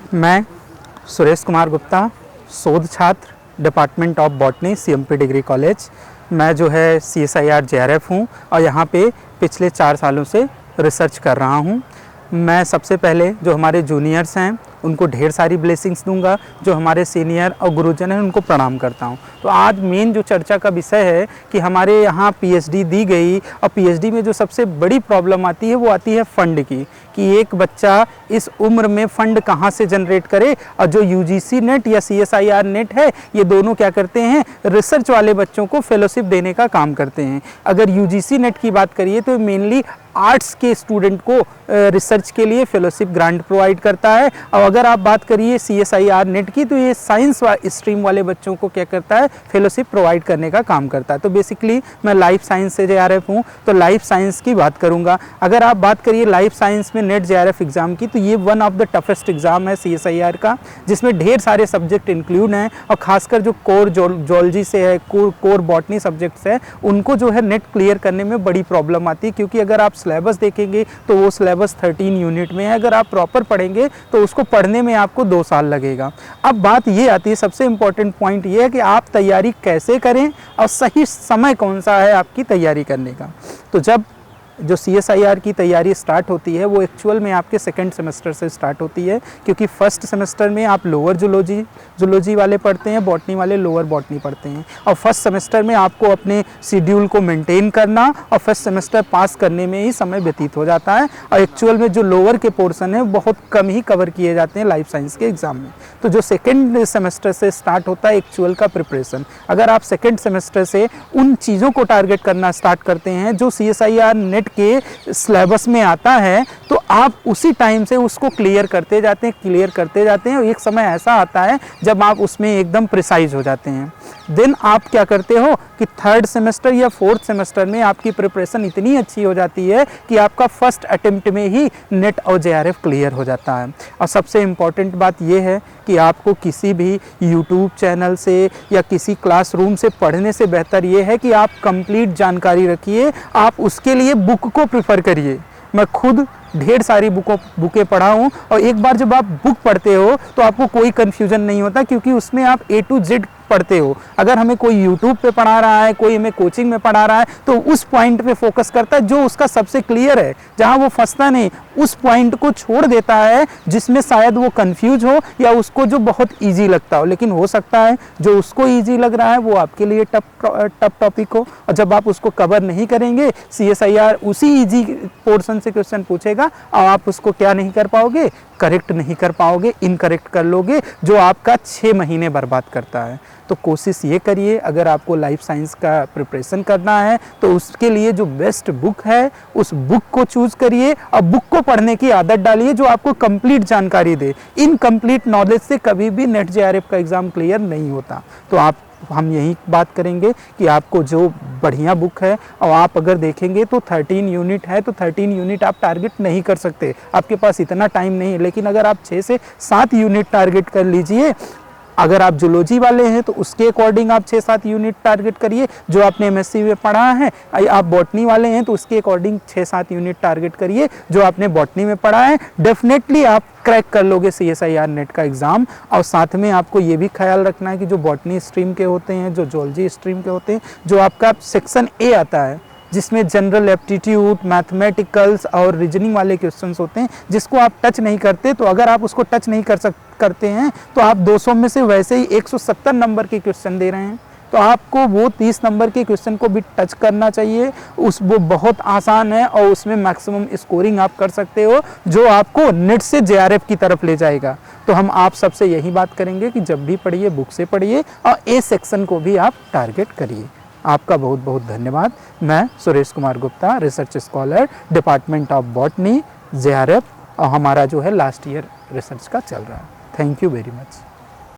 मैं सुरेश कुमार गुप्ता, शोध छात्र, department of botany, CMP degree college. मैं जो है CSIR JRF हूँ और यहाँ पे पिछले 4 सालों से रिसर्च कर रहा हूँ। मैं सबसे पहले जो हमारे जूनियर्स हैं उनको ढेर सारी ब्लेसिंग्स दूंगा, जो हमारे सीनियर और गुरुजन हैं उनको प्रणाम करता हूं। तो आज मेन जो चर्चा का विषय है कि हमारे यहाँ PhD दी गई और PhD में जो सबसे बड़ी प्रॉब्लम आती है वो आती है फ़ंड की, कि एक बच्चा इस उम्र में फ़ंड कहाँ से जनरेट करे। और जो UGC नेट या CSIR नेट है, ये दोनों क्या करते हैं, रिसर्च वाले बच्चों को फेलोशिप देने का काम करते हैं। अगर UGC नेट की बात करिए तो मेनली आर्ट्स के स्टूडेंट को रिसर्च के लिए फेलोशिप ग्रांट प्रोवाइड करता है। और अगर आप बात करिए CSIR नेट की तो ये साइंस स्ट्रीम वाले बच्चों को क्या करता है, फेलोशिप प्रोवाइड करने का काम करता है। तो बेसिकली मैं लाइफ साइंस से JRF हूँ, तो लाइफ साइंस की बात करूँगा। अगर आप बात करिए लाइफ साइंस में नेट JRF एग्ज़ाम की, तो ये one of the toughest exam है CSIR का, जिसमें ढेर सारे सब्जेक्ट इंक्लूड हैं। और खासकर जो कोर जोलॉजी से है, कोर बॉटनी सब्जेक्ट्स है, उनको जो है नेट क्लियर करने में बड़ी प्रॉब्लम आती है। क्योंकि अगर आप सिलेबस देखेंगे तो वो सिलेबस 13 यूनिट में है। अगर आप प्रॉपर पढ़ेंगे तो उसको पढ़ने में आपको 2 साल लगेगा। अब बात ये आती है, सबसे इम्पॉर्टेंट पॉइंट ये है कि आप तैयारी कैसे करें और सही समय कौन सा है आपकी तैयारी करने का। तो जब जो CSIR की तैयारी स्टार्ट होती है वो एक्चुअल में आपके सेकंड सेमेस्टर से स्टार्ट होती है। क्योंकि फर्स्ट सेमेस्टर में आप लोअर जूलॉजी वाले पढ़ते हैं, बॉटनी वाले लोअर बॉटनी पढ़ते हैं। और फर्स्ट सेमेस्टर में आपको अपने शेड्यूल को मेंटेन करना और फर्स्ट सेमेस्टर पास करने में ही समय व्यतीत हो जाता है। और एक्चुअल में जो लोअर के पोर्सन है बहुत कम ही कवर किए जाते हैं लाइफ साइंस के एग्ज़ाम में। तो जो सेकेंड सेमेस्टर से स्टार्ट होता है एक्चुअल का प्रिपरेशन, अगर आप सेकेंड सेमेस्टर से उन चीज़ों को टारगेट करना स्टार्ट करते हैं जो CSIR नेट के सिलेबस में आता है, तो आप उसी टाइम से उसको क्लियर करते जाते हैं और एक समय ऐसा आता है जब आप उसमें एकदम प्रिसाइज हो जाते हैं। देन आप क्या करते हो कि थर्ड सेमेस्टर या फोर्थ सेमेस्टर में आपकी प्रिपरेशन इतनी अच्छी हो जाती है कि आपका फर्स्ट अटेम्प्ट में ही नेट और JRF क्लियर हो जाता है। और सबसे इम्पॉर्टेंट बात यह है कि आपको किसी भी यूट्यूब चैनल से या किसी क्लासरूम से पढ़ने से बेहतर ये है कि आप कंप्लीट जानकारी रखिए। आप उसके लिए बुक को प्रेफर करिए। मैं खुद ढेर सारी बुकें पढ़ा हूँ और एक बार जब आप बुक पढ़ते हो तो आपको कोई कन्फ्यूजन नहीं होता, क्योंकि उसमें आप A to Z पढ़ते हो। अगर हमें कोई यूट्यूब पे पढ़ा रहा है, कोई हमें कोचिंग में पढ़ा रहा है, तो उस पॉइंट पे फोकस करता है जो उसका सबसे क्लियर है, जहां वो फंसता नहीं, उस पॉइंट को छोड़ देता है जिसमें शायद वो कंफ्यूज हो या उसको जो बहुत इजी लगता हो। लेकिन हो सकता है जो उसको इजी लग रहा है वो आपके लिए टफ टॉपिक हो, और जब आप उसको कवर नहीं करेंगे CSIR उसी इजी पोर्शन से क्वेश्चन पूछेगा और आप उसको क्या नहीं कर पाओगे, करेक्ट नहीं कर पाओगे, इनकरेक्ट कर लोगे, जो आपका 6 महीने बर्बाद करता है। तो कोशिश ये करिए, अगर आपको लाइफ साइंस का प्रिपरेशन करना है तो उसके लिए जो बेस्ट बुक है उस बुक को चूज करिए और बुक को पढ़ने की आदत डालिए जो आपको कंप्लीट जानकारी दे। इनकम्प्लीट नॉलेज से कभी भी नेट JRF का एग्ज़ाम क्लियर नहीं होता। तो हम यही बात करेंगे कि आपको जो बढ़िया बुक है, और आप अगर देखेंगे तो 13 यूनिट है, तो 13 यूनिट आप टारगेट नहीं कर सकते, आपके पास इतना टाइम नहीं है। लेकिन अगर आप 6 से 7 यूनिट टारगेट कर लीजिए, अगर आप जूलॉजी वाले हैं तो उसके अकॉर्डिंग आप 6-7 यूनिट टारगेट करिए जो आपने MSc में पढ़ा है। आप बॉटनी वाले हैं तो उसके अकॉर्डिंग 6-7 यूनिट टारगेट करिए जो आपने बॉटनी में पढ़ा है। डेफिनेटली आप क्रैक कर लोगे CSIR नेट का एग्ज़ाम। और साथ में आपको ये भी ख्याल रखना है कि जो बॉटनी स्ट्रीम के होते हैं, जो जूलॉजी स्ट्रीम के होते हैं, जो आपका सेक्शन A आता है जिसमें जनरल एप्टीट्यूड, मैथमेटिकल्स और रीजनिंग वाले क्वेश्चंस होते हैं, जिसको आप टच नहीं करते, तो अगर आप उसको टच नहीं करते हैं तो आप 200 में से वैसे ही 170 नंबर के क्वेश्चन दे रहे हैं, तो आपको वो 30 नंबर के क्वेश्चन को भी टच करना चाहिए। वो बहुत आसान है और उसमें मैक्सिमम स्कोरिंग आप कर सकते हो जो आपको नेट से JRF की तरफ ले जाएगा। तो हम आप सबसे यही बात करेंगे कि जब भी पढ़िए बुक से पढ़िए और A सेक्शन को भी आप टारगेट करिए। आपका बहुत बहुत धन्यवाद। मैं Suresh Kumar Gupta, research scholar, department of botany, JRF, और हमारा जो है लास्ट ईयर रिसर्च का चल रहा है। Thank you very much.